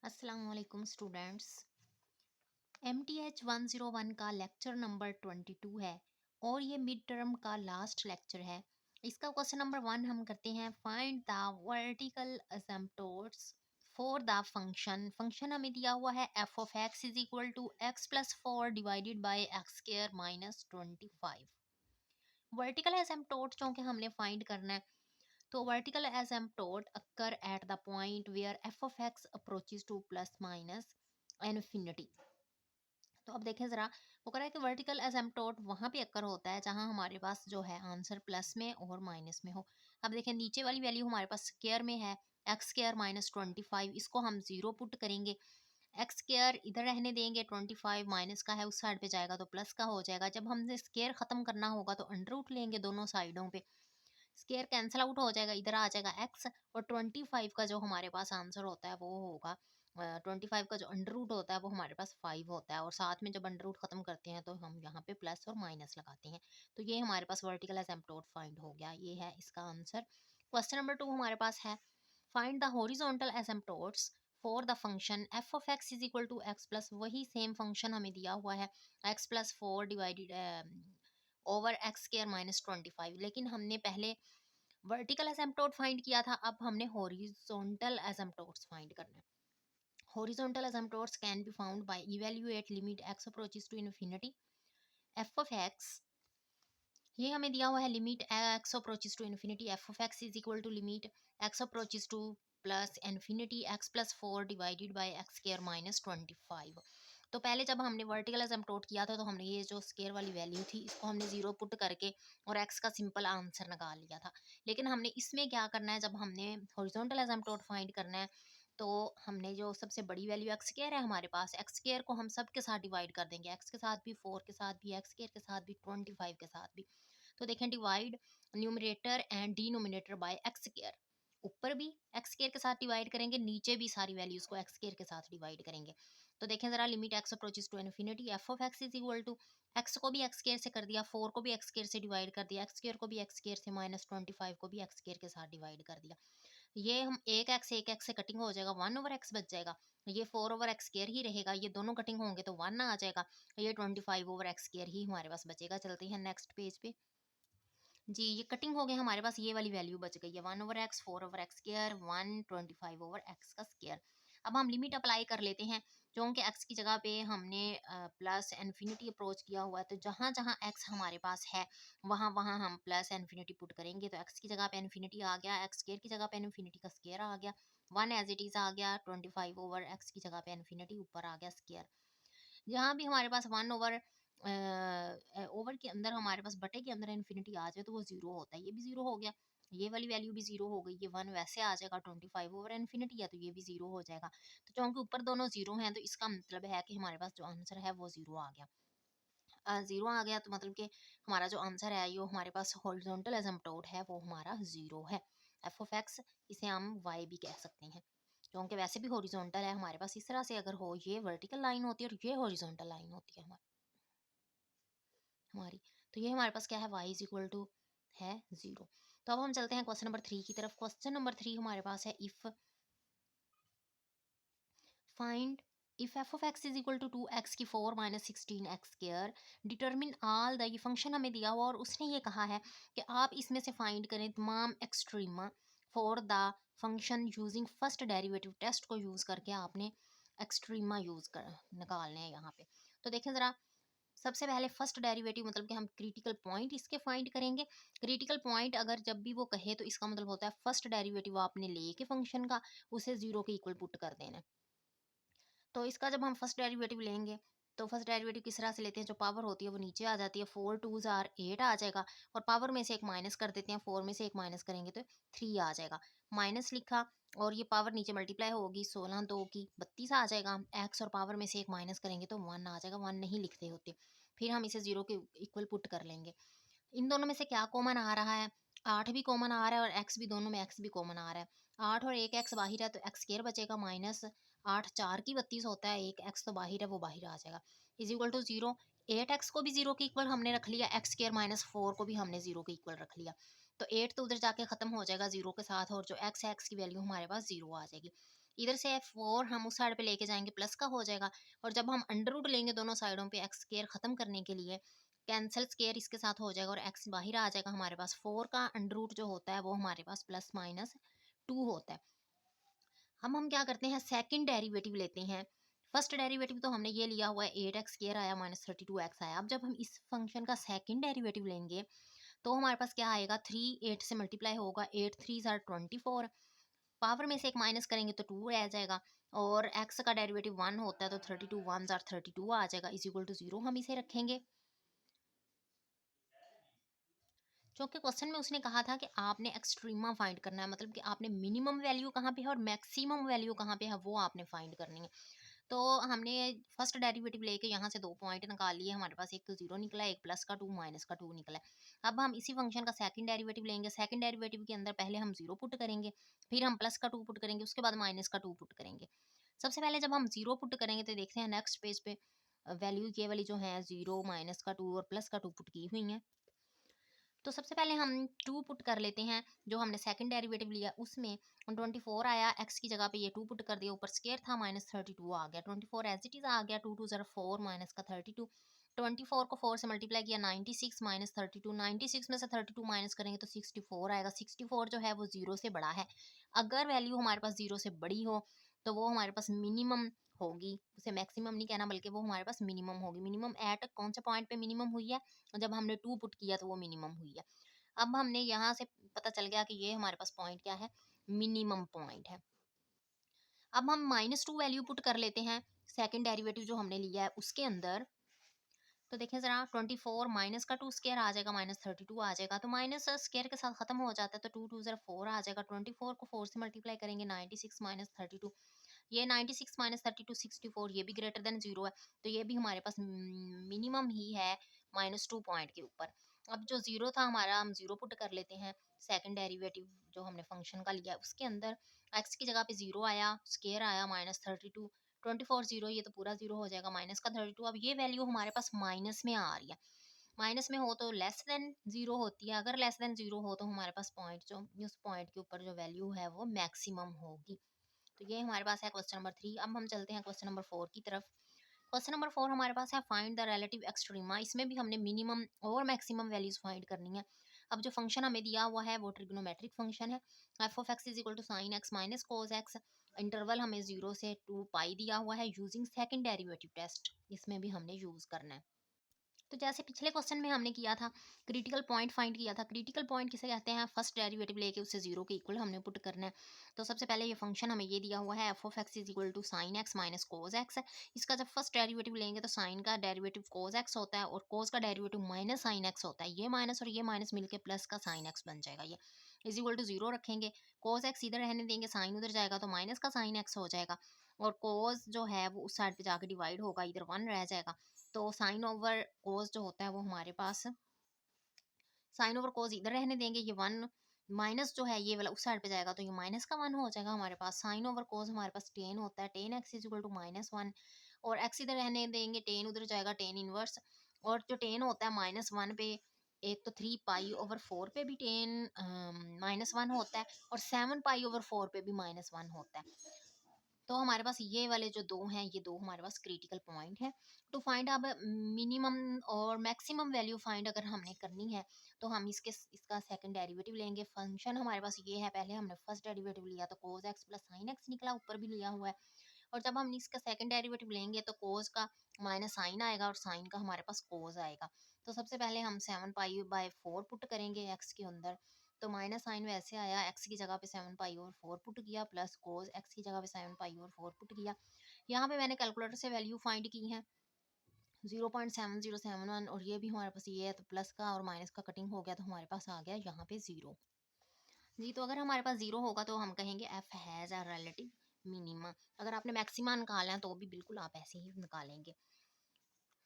अस्सलाम वालेकुम students. MTH 101 का लेक्चर नंबर 22 है और ये मिड टर्म का लास्ट लेक्चर है। इसका क्वेश्चन नंबर 1 हम करते हैं, find the vertical asymptotes for the function. Function हमें दिया हुआ है f of x is equal to x plus 4 divided by x square minus 25। Vertical asymptote चूँकि हमने फाइंड करना है, तो vertical asymptote occur at the point where f of x approaches to plus minus infinity। तो अब देखें ज़रा, वो कह रहा है कि वर्टिकल asymptote वहाँ पे अक्कर होता है जहाँ हमारे पास जो है आंसर प्लस में और माइनस में हो। अब देखें नीचे वाली वैल्यू हमारे पास स्क्वायर में है, एक्स स्क्वायर माइनस 25, इसको हम ज़ीरो पुट करेंगे। एक्स स्क्वायर इधर रहने देंगे, 25 माइनस का है उस साइड पे जाएगा तो प्लस का हो जाएगा। जब हमने स्क्वायर ख़त्म करना होगा तो अंडर रूट लेंगे दोनों साइडों पे, स्केयर कैंसिल आउट हो जाएगा, इधर आ जाएगा एक्स और 25 का जो हमारे पास आंसर होता है वो होगा 25 का जो अंडर रूट होता है वो हमारे पास 5 होता है, और साथ में जब अंडर रूट खत्म करते हैं तो हम यहाँ पे प्लस और माइनस लगाते हैं। तो ये हमारे पास वर्टिकल एसिम्प्टोट फाइंड हो गया, ये है इसका आंसर। क्वेश्चन नंबर 2 हमारे पास है, find the horizontal asymptotes for the function F of x is equal to X plus, वही सेम फंक्शन हमें दिया हुआ है X plus 4 divided over X square minus 25, लेकिन हमने पहले वर्टिकल एसिम्प्टोट फाइंड किया था, अब हमने हॉरिजॉन्टल एसिम्प्टोट्स फाइंड करना है। Horizontal asymptotes can be found by evaluate limit x approaches to infinity f of x. ये हमें दिया हुआ है limit x approaches to infinity f of x is equal to limit x approaches to plus infinity x plus 4 divided by x square minus 25। तो पहले जब हमने vertical asymptote किया था तो हमने ये जो स्क्वायर वाली वैल्यू थी इसको हमने जीरो पुट करके और एक्स का सिंपल आंसर निकाल लिया था। लेकिन हमने इसमें क्या करना है, जब हमने हॉरिजॉन्टल एसिम्प्टोट फाइंड करना है तो हमने जो सबसे बड़ी वैल्यू एक्स स्क्वायर है हमारे पास, एक्स स्क्वायर को हम सब के साथ डिवाइड कर देंगे, एक्स के साथ भी, 4 के साथ भी, एक्स स्क्वायर के साथ भी, 25 के साथ भी। तो देखें, divide numerator and denominator by x square, ऊपर भी एक्स स्क्वायर के साथ डिवाइड करेंगे, नीचे भी सारी वैल्यूज को एक्स स्क्वायर के साथ डिवाइड करेंगे। तो देखें जरा, limit x approaches to infinity f of x is equal to, x को भी एक्स स्क्वायर से कर दिया, 4 को भी एक्स स्क्वायर से डिवाइड कर दिया, एक्स स्क्वायर को भी एक्स स्क्वायर से, माइनस 25 को भी एक्स स्क्वायर के साथ डिवाइड कर दिया। ये हम एक एक्स से कटिंग हो जाएगा, 1 ओवर एक्स बच जाएगा, ये 4 ओवर एक्स स्क्वायर ही रहेगा, ये दोनों कटिंग होंगे तो 1 आ जाएगा, ये 25 ओवर एक्स स्क्वायर ही हमारे पास बचेगा। चलते हैं नेक्स्ट पेज पे। जी, ये कटिंग हो गई, हमारे पास ये वाली वैल्यू बच गई है, 1 over x, 4 over X square, 1 25 over x का स्क्वायर। अब हम लिमिट अप्लाई कर लेते हैं, क्योंकि एक्स की जगह पे हमने प्लस इन्फिनिटी अप्रोच किया हुआ है, तो जहाँ जहाँ एक्स हमारे पास है वहाँ वहाँ हम प्लस इन्फिनिटी पुट करेंगे। तो एक्स की जगह पे इन्फिनिटी आ गया, एक्स स्क्वायर की जगह पे इन्फिनिटी का स्क्वायर आ गया, 1 एज इट इज़ आ गया, 25 ओवर एक्स की जगह पे इन्फिनिटी ऊपर आ गया स्क्वायर। जहाँ भी हमारे पास 1 ओवर ओवर के अंदर हमारे पास बटे के अंदर इन्फिनिटी आ जाए तो वो ज़ीरो होता है, ये भी ज़ीरो हो गया, ये वाली वैल्यू भी ज़ीरो हो गई, ये 1 वैसे आ जाएगा, 25 ओवर इन्फिनिटी है तो ये भी ज़ीरो हो जाएगा। तो चूँकि ऊपर दोनों ज़ीरो हैं तो इसका मतलब है कि हमारे पास जो आंसर है वो ज़ीरो आ गया। ज़ीरो आ गया तो मतलब कि हमारा जो आंसर है यो हमारे पास हॉरिजॉन्टल एसिम्प्टोट है वो हमारा ज़ीरो है। एफ ऑफ एक्स इसे हम वाई भी कह सकते हैं, क्योंकि वैसे भी हॉरिजॉन्टल है हमारे पास। इस तरह से अगर हो, ये वर्टिकल लाइन होती है और ये हॉरिजॉन्टल लाइन होती है हमारी, तो ये हमारे पास क्या है, y इज इक्वल टू है 0। तो अब हम चलते हैं क्वेश्चन नंबर 3 की तरफ। क्वेश्चन नंबर 3 हमारे पास है, if find if f of x is equal to 2x की 4 minus 16x square, determine all the, ये फंक्शन हमें दिया हुआ और उसने ये कहा है कि आप इसमें से फाइंड करें तमाम extrema for the function using first derivative test को यूज़ करके आपने एक्सट्रीमा यूज़ कर निकालने हैं यहाँ पे। तो देखें ज़रा, सबसे पहले फर्स्ट डेरिवेटिव मतलब कि हम क्रिटिकल पॉइंट इसके फाइंड करेंगे। क्रिटिकल पॉइंट अगर जब भी वो कहे तो इसका मतलब होता है फर्स्ट डेरिवेटिव आपने लेके फंक्शन का उसे जीरो के इक्वल पुट कर देना है। तो इसका जब हम फर्स्ट डेरिवेटिव लेंगे तो फर्स्ट डेरिवेटिव किस तरह से लेते हैं, जो पावर होती है वो नीचे आ जाती है, 4 2s आर 8 आ जाएगा, और पावर में से एक माइनस कर देते हैं, 4 में से एक माइनस करेंगे तो 3 आ जाएगा। माइनस लिखा और ये पावर नीचे मल्टीप्लाई होगी, 16 2 की 32 आ जाएगा, एक्स और पावर में से एक माइनस करेंगे तो 1 आ जाएगा, 1 नहीं लिखते होते। फिर हम इसे जीरो के इक्वल पुट कर लेंगे। इन दोनों में से क्या कॉमन आ रहा है, 8 भी कॉमन आ रहा है और एक्स भी, दोनों में एक्स भी कॉमन आ रहा है। 8 और एक एक्स बाहर है तो एक्स स्क्वायर बचेगा, माइनस 8 4 की 32 होता है, एक एक्स तो बाहर है वो बाहर आ जाएगा, इज इक्वल टू 0। 8x को भी जीरो के इक्वल हमने रख लिया, एक्स स्क्वायर माइनस 4 को भी हमने जीरो के इक्वल रख लिया। तो 8 तो उधर जाके खत्म हो जाएगा जीरो के साथ, और जो एक्स है एक्स की वैल्यू हमारे पास जीरो आ जाएगी। इधर से 4 हम उस साइड पे लेके जाएंगे प्लस का हो जाएगा, और जब हम अंडर रूट लेंगे दोनों साइडों पे एक्स स्क्वायर खत्म करने के लिए, कैंसल स्क्वायर इसके साथ हो जाएगा और एक्स बाहर आ जाएगा हमारे पास। 4 का अंडर रूट जो होता है वो हमारे पास प्लस माइनस 2 होता है। हम क्या करते हैं, सेकंड डेरिवेटिव लेते हैं। फर्स्ट डेरिवेटिव तो हमने ये लिया हुआ है 8x स्क्वायर आया माइनस 32x आया। अब जब हम इस फंक्शन का सेकंड डेरिवेटिव लेंगे तो हमारे पास क्या आएगा, 3 8 से मल्टीप्लाई होगा, 8 3 आर 24, पावर में से एक माइनस करेंगे तो 2 रह जाएगा, और x का डेरिवेटिव 1 होता है तो 32 1 आर 32 आ जाएगा, इज इक्वल टू 0 हम इसे रखेंगे। क्योंकि क्वेश्चन में उसने कहा था कि आपने एक्सट्रीमा फाइंड करना है, मतलब कि आपने मिनिमम वैल्यू कहाँ पे है और मैक्सिमम वैल्यू कहाँ पे है वो आपने फाइंड करनी है। तो हमने फर्स्ट डेरिवेटिव लेके यहाँ से 2 पॉइंट निकाल लिए, हमारे पास एक तो 0 निकला, एक प्लस का 2 माइनस का 2 निकला है। अब हम इसी फंक्शन का सेकंड डेरिवेटिव लेंगे। सेकंड डेरिवेटिव के अंदर पहले हम 0 पुट करेंगे, फिर हम प्लस का 2 पुट करेंगे, उसके बाद माइनस का 2 पुट करेंगे। सबसे पहले जब हम 0 पुट करेंगे तो देखते हैं नेक्स्ट पेज पे वैल्यू ये वाली जो है 0 माइनस का 2 और प्लस का 2 पुट की हुई है। तो सबसे पहले हम 2 पुट कर लेते हैं, जो हमने सेकंड डेरिवेटिव लिया उसमें 24 आया, x की जगह पे ये 2 पुट कर दिया, ऊपर स्क्वायर था माइनस 32 आ गया, 24 एज इट इज आ गया, 2 2 ज़रा 4 माइनस का 32, 24 को 4 से मल्टीप्लाई किया 96 माइनस 32, 96 में से 32 माइनस करेंगे तो 64 आएगा। 64 जो है वो 0 से बड़ा है। अगर वैल्यू हमारे पास 0 से बड़ी हो तो वो हमारे पास मिनिमम होगी, उसे मैक्सिमम नहीं कहना बल्कि वो हमारे पास मिनिमम होगी। मिनिमम एट कौन से पॉइंट पे मिनिमम हुई है, जब हमने 2 पुट किया तो वो मिनिमम हुई है। अब हमने यहाँ से पता चल गया कि ये हमारे पास पॉइंट क्या है, मिनिमम पॉइंट है। अब हम -2 वैल्यू पुट कर लेते हैं सेकंड डेरिवेटिव जो हमने लिया है उसके अंदर। तो देखें जरा, 24 माइनस का 2 स्क्वायर आ जाएगा, माइनस 32 आ जाएगा, तो माइनस स्क्वायर के साथ खत्म हो जाता है, तो 2 2 ज़रा 4 आ जाएगा, 24 को 4 से मल्टीप्लाई करेंगे 96 माइनस 32, ये 96 माइनस 32 64, ये भी ग्रेटर देन 0 है, तो ये भी हमारे पास मिनिमम ही है -2 पॉइंट के ऊपर। अब जो 0 था हमारा, हम 0 पुट कर लेते हैं सेकंड डेरिवेटिव जो हमने फंक्शन का लिया उसके अंदर। x की जगह पे 0 आया, स्क्वायर आया -32, 24 0, ये तो पूरा 0 हो जाएगा, माइनस का 32। अब ये वैल्यू हमारे पास माइनस में आ रही है, माइनस में हो तो लेस देन 0 होती है, अगर लेस देन 0 हो तो हमारे पास पॉइंट जो उस पॉइंट के ऊपर जो वैल्यू है वो मैक्सिमम होगी। तो ये हमारे पास है क्वेश्चन नंबर 3। अब हम चलते हैं क्वेश्चन नंबर 4 की तरफ। क्वेश्चन नंबर 4 हमारे पास है फाइंड द रिलेटिव एक्सट्रीमा। इसमें भी हमने मिनिमम और मैक्सिमम वैल्यूज फाइंड करनी है। अब जो फंक्शन हमें दिया हुआ है वो ट्रिग्नोमेट्रिक फंक्शन है, f of x is equal to sine x minus cos x. Interval हमें 0 से 2 पाई दिया हुआ है, यूजिंग सेकंड डेरिवेटिव टेस्ट इसमें भी हमने यूज करना है। तो जैसे पिछले क्वेश्चन में हमने किया था, क्रिटिकल पॉइंट फाइंड किया था। क्रिटिकल पॉइंट किसे कहते हैं, फर्स्ट डेरिवेटिव लेके उसे 0 के इक्वल हमने पुट करना है। तो सबसे पहले ये फंक्शन हमें ये दिया हुआ है, f of x is equal to sine x minus cos x. इसका जब फर्स्ट डेरिवेटिव लेंगे तो साइन का डेरिवेटिव कोस एक्स होता है और कोस का डेरिवेटिव माइनस साइन एक्स होता है। ये माइनस और ये माइनस मिलकर प्लस का साइन एक्स बन जाएगा। ये इज इक्वल टू 0 रखेंगे, कोस एक्स इधर रहने देंगे, साइन उधर जाएगा तो माइनस का साइन एक्स हो जाएगा, और कोस जो है वो उस साइड पे जाके डिवाइड होगा, इधर 1 रह जाएगा। तो साइन ओवर कोस जो होता है वो हमारे पास, साइन ओवर कोस इधर रहने देंगे, ये 1 माइनस जो है ये वाला उस साइड पे जाएगा तो ये माइनस का 1 हो जाएगा हमारे पास। साइन ओवर कोस हमारे पास टेन होता है, tan x is equal to -1, और एक्स इधर रहने देंगे, टेन उधर जाएगा, टेन इनवर्स। और जो टेन होता है -1 पे, एक तो 3 पाई ओवर 4 पे भी टेन -1 होता है, और 7 पाई ओवर 4 पे भी -1 होता है। तो हमारे पास ये वाले जो दो हैं, ये दो हमारे पास क्रिटिकल पॉइंट है। टू फाइंड अब मिनिमम और मैक्सिमम वैल्यू फाइंड अगर हमने करनी है तो हम इसका सेकंड डेरिवेटिव लेंगे। फंक्शन हमारे पास ये है, पहले हमने फर्स्ट डेरिवेटिव लिया तो cos x plus sine x निकला, ऊपर भी लिया हुआ है। और जब हम इसका सेकंड डेरिवेटिव लेंगे तो कोस का माइनस साइन आएगा और साइन का हमारे पास कोस आएगा। तो सबसे पहले हम 7 पाई/4 पुट करेंगे एक्स के अंदर, तो माइनस साइन वैसे आया, एक्स की जगह पे 7 पाई/4 पुट किया, प्लस कोस एक्स की जगह पे 7 पाई/4 पुट किया। यहाँ पे मैंने कैलकुलेटर से वैल्यू फाइंड की है 0.7071, और ये भी हमारे पास ये है, तो प्लस का और माइनस का कटिंग हो गया तो हमारे पास आ गया यहाँ पे 0 जी। तो अगर हमारे पास 0 होगा तो हम कहेंगे F has a relative minima. अगर आपने मैक्सिमा निकालना है तो भी बिल्कुल आप ऐसे ही निकालेंगे।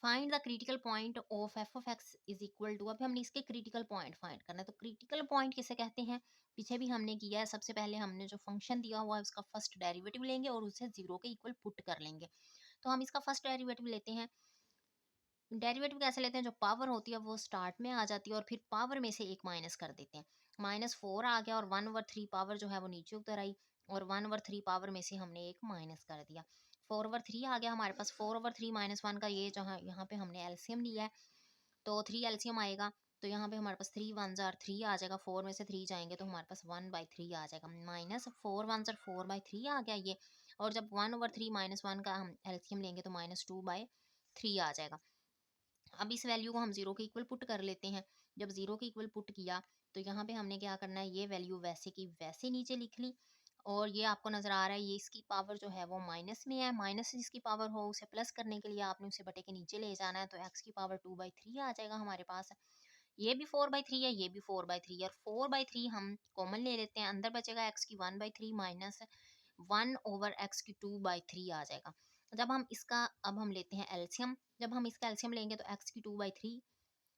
Find the critical point of f of x is equal to, अब हमने इसके क्रिटिकल पॉइंट फाइंड करना है। तो क्रिटिकल पॉइंट किसे कहते हैं, पीछे भी हमने किया है। सबसे पहले हमने जो फंक्शन दिया हुआ है उसका फर्स्ट डेरिवेटिव लेंगे और उसे 0 के इक्वल पुट कर लेंगे। तो हम इसका फर्स्ट डेरिवेटिव लेते हैं। डेरिवेटिव कैसे लेते हैं, जो पावर होती है वो स्टार्ट में आ जाती है और फिर पावर में से एक माइनस कर देते हैं। -4 आ गया और 1/3 पावर जो है वो नीचे उतर आई। और 1/3 पावर में से हमने एक माइनस कर दिया। 4/3 आ गया हमारे पास। 4/3 -1 का ये जहाँ यहाँ पे हमने एलसीएम लिया है, तो 3 एलसीएम आएगा। तो यहाँ पे हमारे पास 3 1 जार 3 आ जाएगा, 4 में से 3 जाएंगे तो हमारे पास 1/3 आ जाएगा, माइनस 4 1 जार 4/3 आ गया ये। और जब 1/3 -1 का हम एलसीएम लेंगे तो -2/3 आ जाएगा। अब इस वैल्यू को हम जीरो के इक्वल पुट कर लेते हैं। जब जीरो के इक्वल पुट किया तो यहाँ पे हमने क्या करना है, ये वैल्यू वैसे की वैसे नीचे लिख ली। और ये आपको नजर आ रहा है, ये इसकी पावर जो है वो माइनस में है। माइनस से जिसकी पावर हो उसे प्लस करने के लिए आपने उसे बटे के नीचे ले जाना है, तो एक्स की पावर 2/3 आ जाएगा हमारे पास। ये भी 4/3 है, ये भी 4/3 है, और 4/3 हम कॉमन ले लेते हैं। अंदर बचेगा एक्स की 1/3 माइनस 1/x की 2/3 आ जाएगा। जब हम इसका अब हम लेते हैं एलसीएम। जब हम इसका एलसीएम लेंगे तो एक्स की 2/3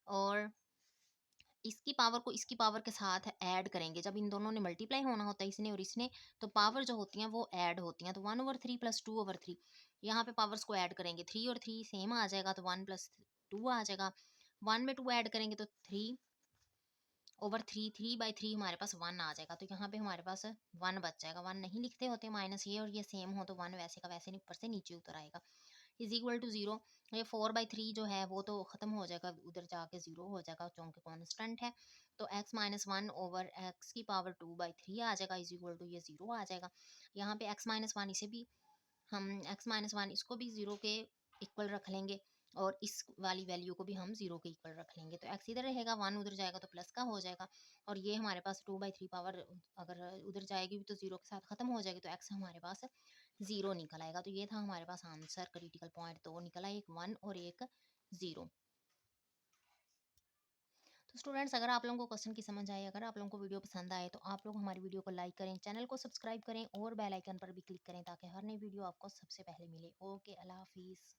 और इसकी पावर को इसकी पावर के साथ ऐड करेंगे। जब इन दोनों ने मल्टीप्लाई होना होता है, इसने और इसने, तो पावर जो होती हैं वो ऐड होती हैं। तो 1/3 प्लस 2/3, यहाँ पे पावर्स को ऐड करेंगे। 3 और 3 सेम आ जाएगा, तो 1 प्लस 2 आ जाएगा। 1 में 2 ऐड करेंगे तो 3/3, 3/3 हमारे पास 1 आ जाएगा। तो यहाँ पे हमारे पास 1 बच जाएगा। 1 नहीं लिखते होते माइनस, ये और ये सेम हो तो 1 वैसे का वैसे ऊपर से नीचे उतर आएगा, इज इक्वल टू 0। ये 4/3 जो है वो तो खत्म हो जाएगा, उधर जाके 0 हो जाएगा क्योंकि कांस्टेंट है। तो x-1/x की पावर 2/3 आ जाएगा, इज इक्वल टू ये 0 आ जाएगा। यहाँ पे x-1 इसे भी हम x-1 इसको भी 0 के इक्वल रख लेंगे, और इस वाली वैल्यू को भी हम 0 के इक्वल रख लेंगे। तो x इधर रहेगा, 1 उधर जाएगा तो प्लस का हो जाएगा। और ये हमारे पास 2/3 पावर अगर उधर जाएगी भी तो 0 के साथ खत्म हो जाएगी, तो x हमारे पास 0 निकल आएगा। तो ये था हमारे पास आंसर, क्रिटिकल पॉइंट तो निकला, एक 1 और एक 0। तो स्टूडेंट्स, अगर आप लोगों को क्वेश्चन की समझ आए, अगर आप लोगों को वीडियो पसंद आए, तो आप लोग हमारी वीडियो को लाइक करें, चैनल को सब्सक्राइब करें और बेल आइकन पर भी क्लिक करें ताकि हर नई वीडियो आपको सबसे पहले मिले। ओके, अल्लाह हाफिज़।